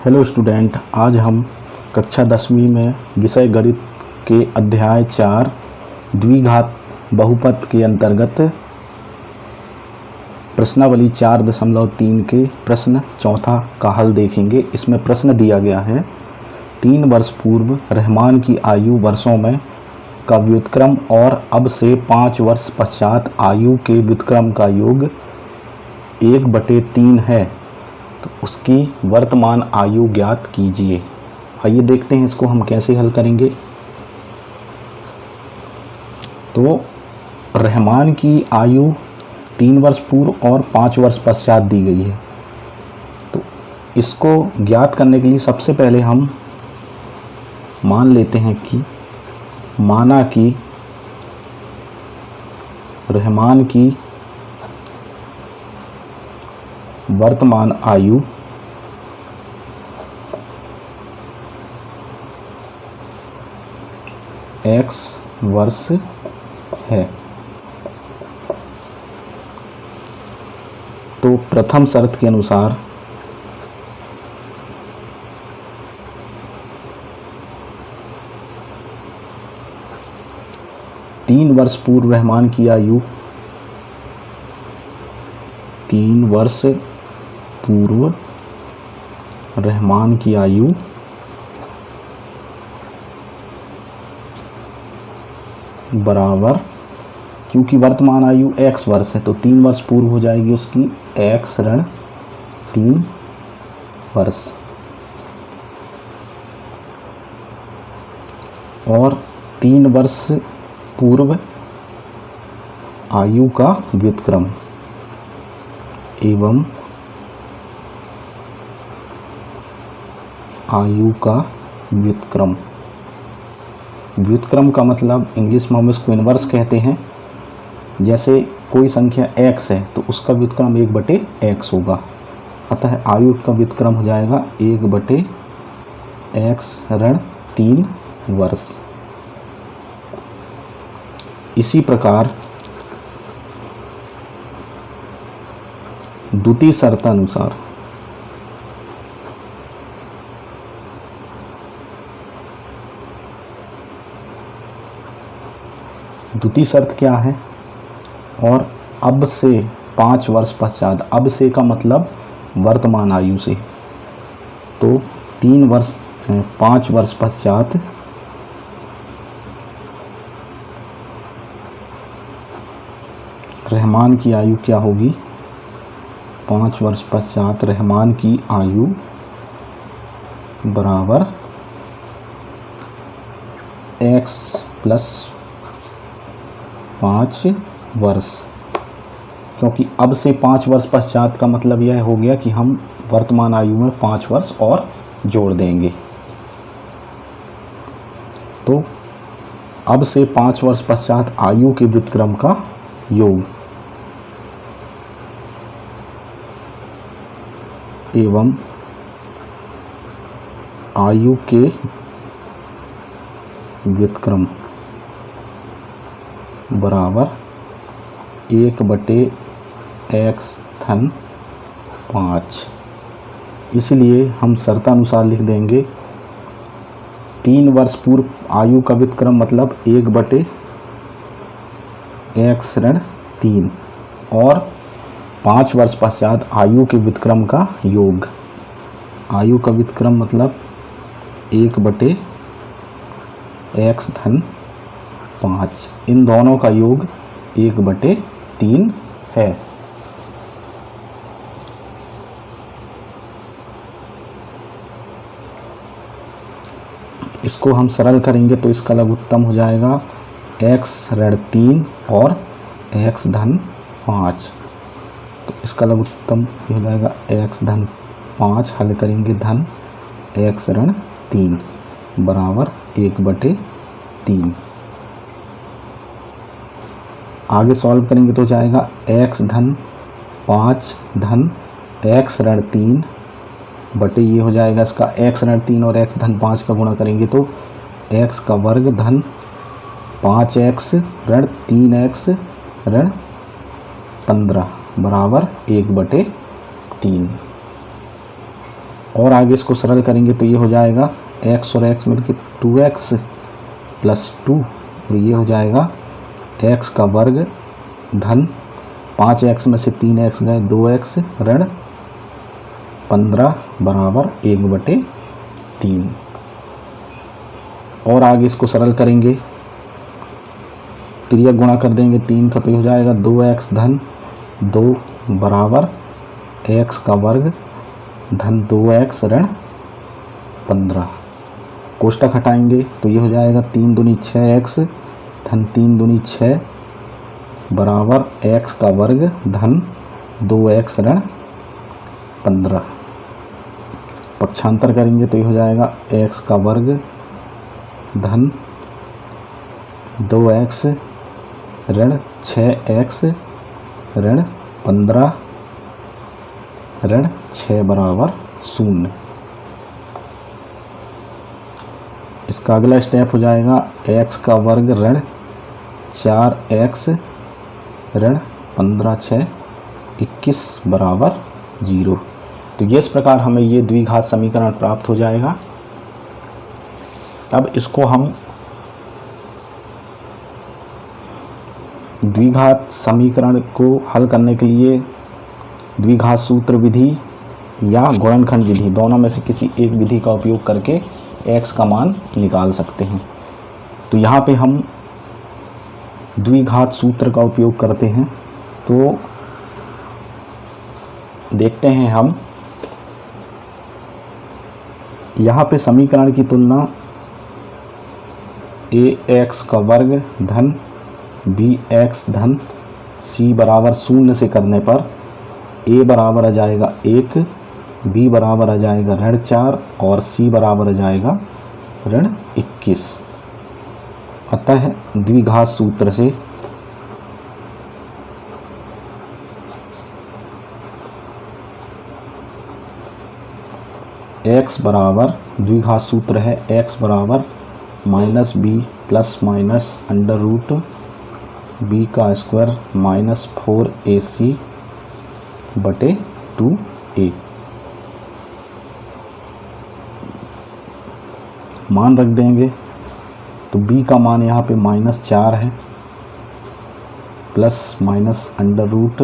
Hello student, आज हम कक्षा 10वीं में विषय गणित के अध्याय 4 द्विघात बहुपद के अंतर्गत प्रश्नावली 4.3 के प्रश्न चौथा का हल देखेंगे। इसमें प्रश्न दिया गया है 3 वर्ष पूर्व रहमान की आयु वर्षों में का व्युत्क्रम और अब से 5 वर्ष पश्चात आयु के व्युत्क्रम का योग 1/3 है, तो उसकी वर्तमान आयु ज्ञात कीजिए। आइए देखते हैं इसको हम कैसे हल करेंगे। तो रहमान की आयु 3 वर्ष पूर्व और 5 वर्ष पश्चात दी गई है, तो इसको ज्ञात करने के लिए सबसे पहले हम मान लेते हैं कि माना कि रहमान की वर्तमान आयु x वर्ष है। तो प्रथम शर्त के अनुसार तीन वर्ष पूर्व रहमान की आयु 3 वर्ष पूर्व रहमान की आयु बराबर, क्योंकि वर्तमान आयु x वर्ष है तो 3 वर्ष पूर्व हो जाएगी उसकी x ऋण 3 वर्ष, और 3 वर्ष पूर्व आयु का व्युत्क्रम एवं आयु का व्युत्क्रम। व्युत्क्रम का मतलब इंग्लिश में हम इसको इनवर्स कहते हैं। जैसे कोई संख्या x है तो उसका व्युत्क्रम 1/x होगा, अतः आयु का व्युत्क्रम हो जाएगा 1/x ऋण 3 वर्ष। इसी प्रकार द्वितीय शर्तानुसार द्वितीय शर्त क्या है, और अब से 5 वर्ष पश्चात, अब से का मतलब वर्तमान आयु से, तो 5 वर्ष पश्चात रहमान की आयु क्या होगी। 5 वर्ष पश्चात रहमान की आयु बराबर x + 5 वर्ष, क्योंकि अब से 5 वर्ष पश्चात का मतलब यह हो गया कि हम वर्तमान आयु में 5 वर्ष और जोड़ देंगे। तो अब से 5 वर्ष पश्चात आयु के व्युत्क्रम का योग एवं आयु के व्युत्क्रम बराबर 1/x धन 5। इसलिए हम शर्तानुसार लिख देंगे 3 वर्ष पूर्व आयु का व्युत्क्रम मतलब 1/x ऋण 3 और 5 वर्ष पश्चात आयु के व्युत्क्रम का योग। आयु का व्युत्क्रम मतलब 1/x धन 5, इन दोनों का योग 1/3 है। इसको हम सरल करेंगे तो इसका लघुत्तम हो जाएगा x ऋण 3 और x धन 5, तो इसका लघुत्तम हो जाएगा x धन 5, हल करेंगे धन x ऋण 3 बराबर 1/3। आगे सॉल्व करेंगे तो जाएगा x धन 5 धन x ऋण 3 बटे ये हो जाएगा इसका x ऋण 3 और x धन 5 का गुणा करेंगे तो x का वर्ग धन 5x ऋण 3x ऋण 15 बराबर 1/3। और आगे इसको सरल करेंगे तो ये हो जाएगा x और x मिलकर 2x प्लस 2 और ये हो जाएगा x का वर्ग धन 5x में से 3x गए 2x ऋण 15 बराबर 1/3। और आगे इसको सरल करेंगे, त्रियक गुणा कर देंगे 3 का तो हो जाएगा 2x धन 2 बराबर x का वर्ग धन 2x ऋण 15। कोष्टक हटाएंगे तो ये हो जाएगा 3 दूनी 6x धन 3 दूनी 6 बराबर x का वर्ग धन 2x ऋण 15। पक्षांतर करेंगे तो ये हो जाएगा x का वर्ग धन 2x ऋण 6x ऋण 15 ऋण 6 बराबर 0। इसका अगला स्टेप हो जाएगा x का वर्ग ऋण 4x ऋण 15 6 21 बराबर 0। तो ये इस प्रकार हमें ये द्विघात समीकरण प्राप्त हो जाएगा। अब इसको हम द्विघात समीकरण को हल करने के लिए द्विघात सूत्र विधि या गुणनखंड विधि दोनों में से किसी एक विधि का उपयोग करके x का मान निकाल सकते हैं। तो यहाँ पे हम द्विघात सूत्र का उपयोग करते हैं। तो देखते हैं हम यहाँ पे समीकरण की तुलना ax का वर्ग धन bx धन c बराबर 0 से करने पर a बराबर आ जाएगा 1, b बराबर आ जाएगा ऋण 4 और c बराबर आ जाएगा ऋण 21। अतः द्विघात सूत्र से x बराबर द्विघात सूत्र है x बराबर minus b plus minus under root b का स्क्वायर माइनस 4ac बटे 2a। मान रख देंगे तो b का मान यहाँ पे -4 है plus minus under root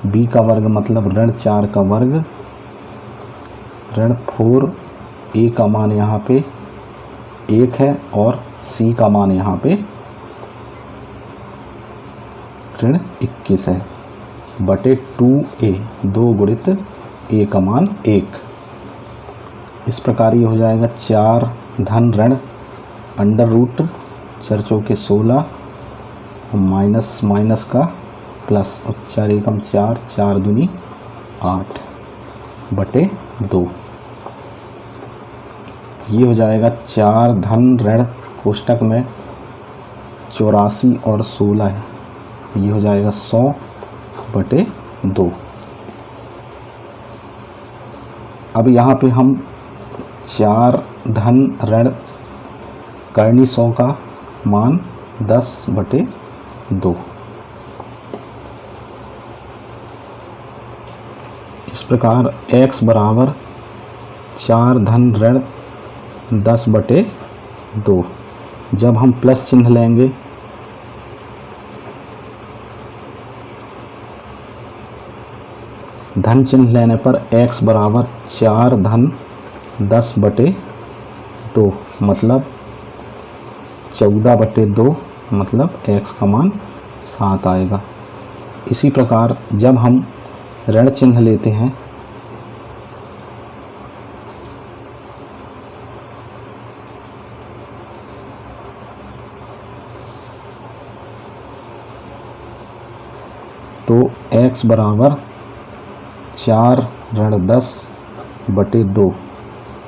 b का वर्ग मतलब ऋण 4 का वर्ग ऋण 4a का मान यहाँ पे 1 है और c का मान यहाँ पे ऋण 21 है बटे 2a 2 गुणित a का मान 1। इस प्रकार ये हो जाएगा 4 धन ऋण अंडर रूट 4 चौके 16 माइनस माइनस का प्लस और 4 एकम 4 4 दूनी 8 बटे 2। ये हो जाएगा 4 धन ऋण कोष्टक में 84 और 16 है, ये हो जाएगा 100 बटे 2। अब यहाँ पे हम 4 धन ऋण करनी 100 का मान 10 बटे 2। इस प्रकार x बराबर 4 धन ऋण 10 बटे 2। जब हम प्लस चिन्ह लेंगे धन चिन्ह लेने पर x बराबर 4 धन 10 बटे 2 मतलब 14 बटे 2 मतलब x का मान 7 आएगा। इसी प्रकार जब हम ऋण चिन्ह लेते हैं तो x बराबर 4 ऋण 10 बटे 2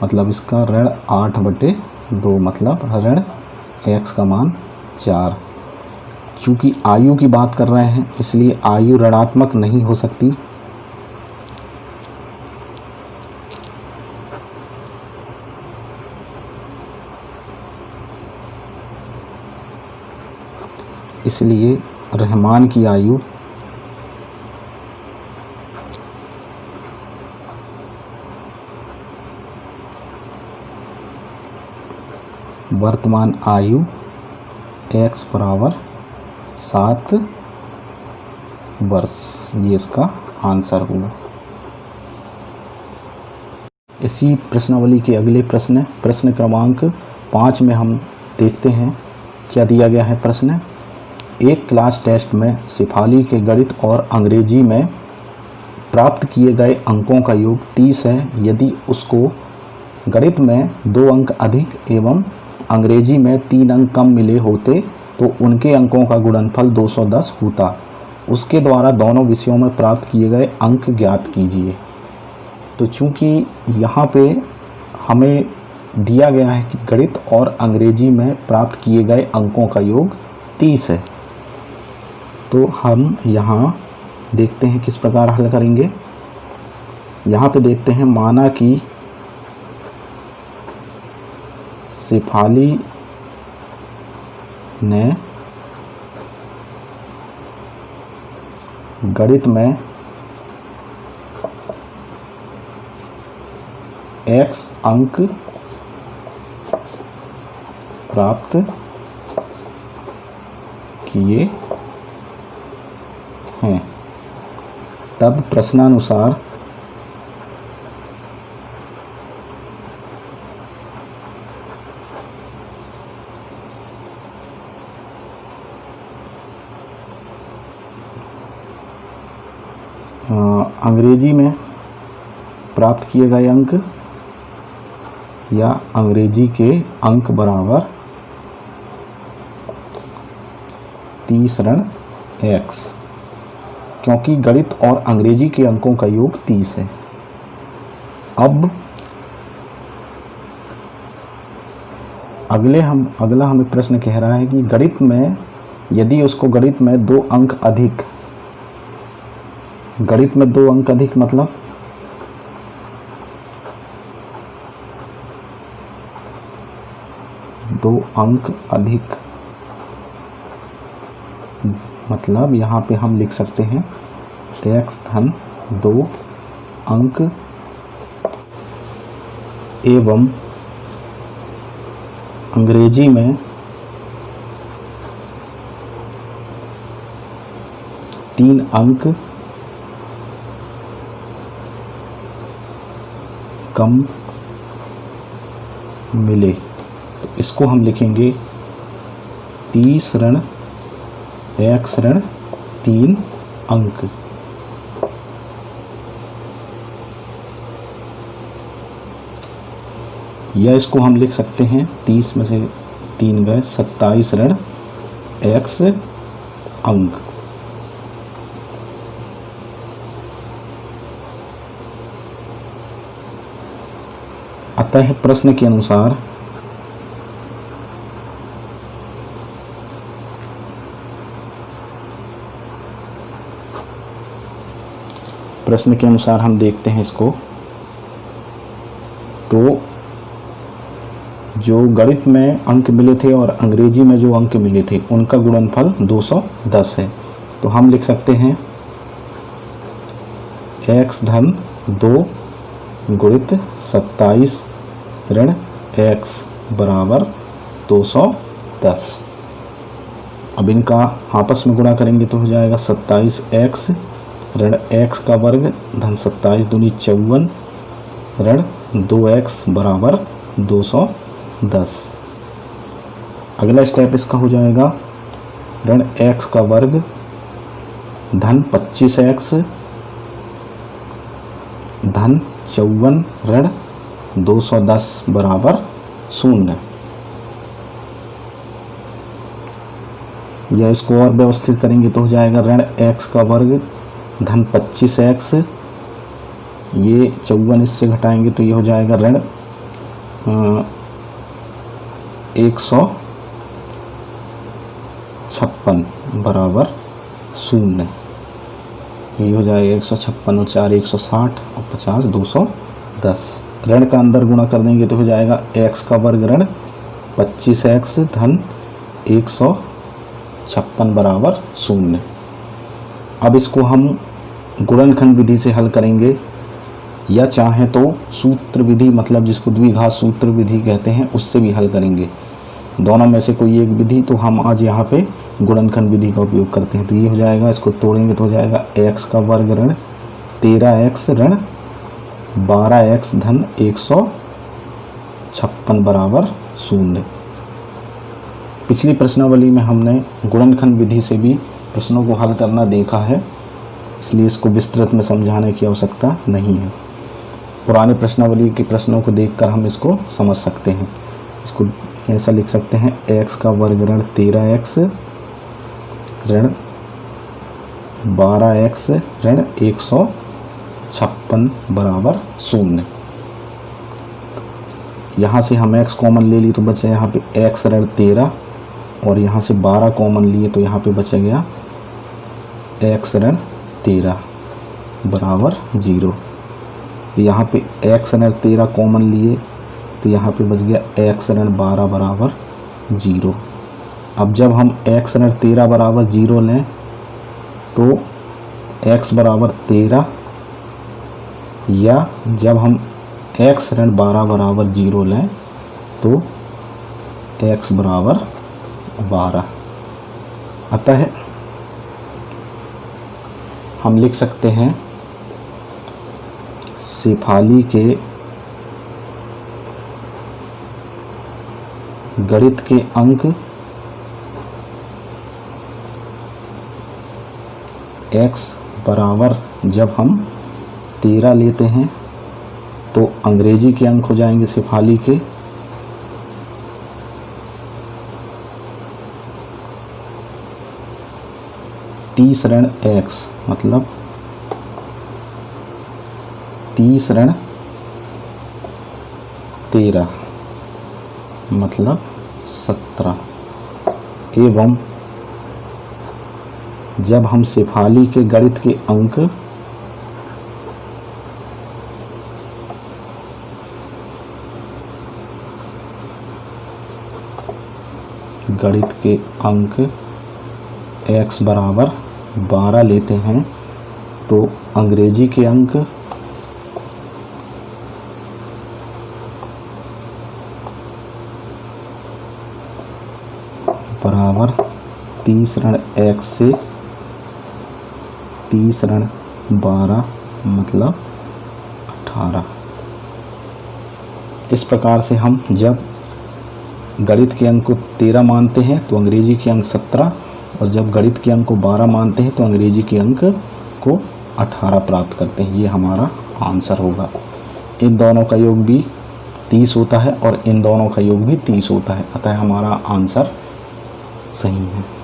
मतलब इसका ऋण 8 बटे 2 मतलब ऋण x का मान 4। चूँकि आयु की बात कर रहे हैं इसलिए आयु ऋणात्मक नहीं हो सकती, इसलिए रहमान की आयु वर्तमान आयु x बराबर 7 वर्ष, ये इसका आंसर हुआ। इसी प्रश्नावली के अगले प्रश्न क्रमांक 5 में हम देखते हैं क्या दिया गया है प्रश्न। एक क्लास टेस्ट में शेफाली के गणित और अंग्रेजी में प्राप्त किए गए अंकों का योग 30 है। यदि उसको गणित में 2 अंक अधिक एवं अंग्रेजी में 3 अंक कम मिले होते तो उनके अंकों का गुणनफल 210 होता। उसके द्वारा दोनों विषयों में प्राप्त किए गए अंक ज्ञात कीजिए। तो चूँकि यहाँ पे हमें दिया गया है कि गणित और अंग्रेजी में प्राप्त किए गए अंकों का योग 30 है, तो हम यहाँ देखते हैं किस प्रकार हल करेंगे। यहाँ पे देखते हैं, माना कि शेफाली ने गणित में x अंक प्राप्त किए हैं, तब प्रश्नानुसार अंग्रेजी में प्राप्त किए गए अंक या अंग्रेजी के अंक बराबर 30 ऋण x, क्योंकि गणित और अंग्रेजी के अंकों का योग 30 है। अब अगला हमें प्रश्न कह रहा है कि गणित में यदि उसको गणित में 2 अंक अधिक, गणित में 2 अंक अधिक मतलब दो अंक अधिक, मतलब यहाँ पे हम लिख सकते हैं x धन 2 अंक एवं अंग्रेजी में 3 अंक कम मिले, तो इसको हम लिखेंगे 30 ऋण x ऋण 3 अंक। या इसको हम लिख सकते हैं 30 में से 3 गए 27 ऋण x अंक। अतः प्रश्न के अनुसार हम देखते हैं इसको, तो जो गणित में अंक मिले थे और अंग्रेजी में जो अंक मिले थे उनका गुणनफल 210 है। तो हम लिख सकते हैं x धन 2 गुणित 27 ऋण x बराबर 210। अब इनका आपस में गुणा करेंगे तो हो जाएगा 27x ऋण x का वर्ग धन 27 दूनी 54 ऋण 2x बराबर 210। अगला स्टेप इसका हो जाएगा ऋण x का वर्ग धन 25x धन 54 ऋण 210 बराबर 0। या इसको और व्यवस्थित करेंगे तो हो जाएगा ऋण x का वर्ग धन 25x, ये 54 इससे घटाएंगे तो ये हो जाएगा ऋण 156 बराबर 0। ये हो जाएगा 156 और 4 160 और 50 210। ऋण का अंदर गुणा कर देंगे तो हो जाएगा x का वर्ग ऋण 25x धन 156 बराबर 0। अब इसको हम गुणनखंड विधि से हल करेंगे, या चाहें तो सूत्र विधि, मतलब जिसको द्विघात सूत्र विधि कहते हैं, उससे भी हल करेंगे। दोनों में से कोई एक विधि, तो हम आज यहाँ पे गुणनखंड विधि का उपयोग करते हैं। तो ये हो जाएगा, इसको तोड़ेंगे तो हो जाएगा x का वर्ग ऋण 13x ऋण 12x धन 156 बराबर 0। पिछली प्रश्नावली में हमने गुणनखंड विधि से भी प्रश्नों को हल करना देखा है, इसलिए इसको विस्तृत में समझाने की आवश्यकता नहीं है। पुराने प्रश्नावली के प्रश्नों को देखकर हम इसको समझ सकते हैं। इसको ऐसा लिख सकते हैं, x का वर्ग ऋण 13x ऋण 12x ऋण 156 बराबर 0। यहाँ से हम x कॉमन ले ली तो बचा यहाँ पे x ऋण 13, और यहाँ से 12 कॉमन लिए तो यहाँ पे बचा गया x ऋण 13 बराबर 0। तो यहाँ पे x ऋण 13 कॉमन लिए तो यहाँ पे बच गया x ऋण 12 बराबर 0। अब जब हम x ऋण 13 बराबर 0 लें तो x बराबर 13, या जब हम x ऋण 12 बराबर 0 लें तो x बराबर 12। अतः हम लिख सकते हैं शेफाली के गणित के अंक x बराबर जब हम 13 लेते हैं तो अंग्रेजी के अंक हो जाएंगे शेफाली के 30 ऋण x, मतलब 30 ऋण 13 मतलब 17। एवं जब हम शेफाली के गणित के अंक x बराबर 12 लेते हैं तो अंग्रेजी के अंक बराबर 30 ऋण x से 30 ऋण 12 मतलब 18। इस प्रकार से हम जब गणित के अंक को 13 मानते हैं तो अंग्रेजी के अंक 17, और जब गणित के अंक को 12 मानते हैं तो अंग्रेजी के अंक को 18 प्राप्त करते हैं। ये हमारा आंसर होगा। इन दोनों का योग भी 30 होता है और इन दोनों का योग भी 30 होता है, अतः हमारा आंसर सही है।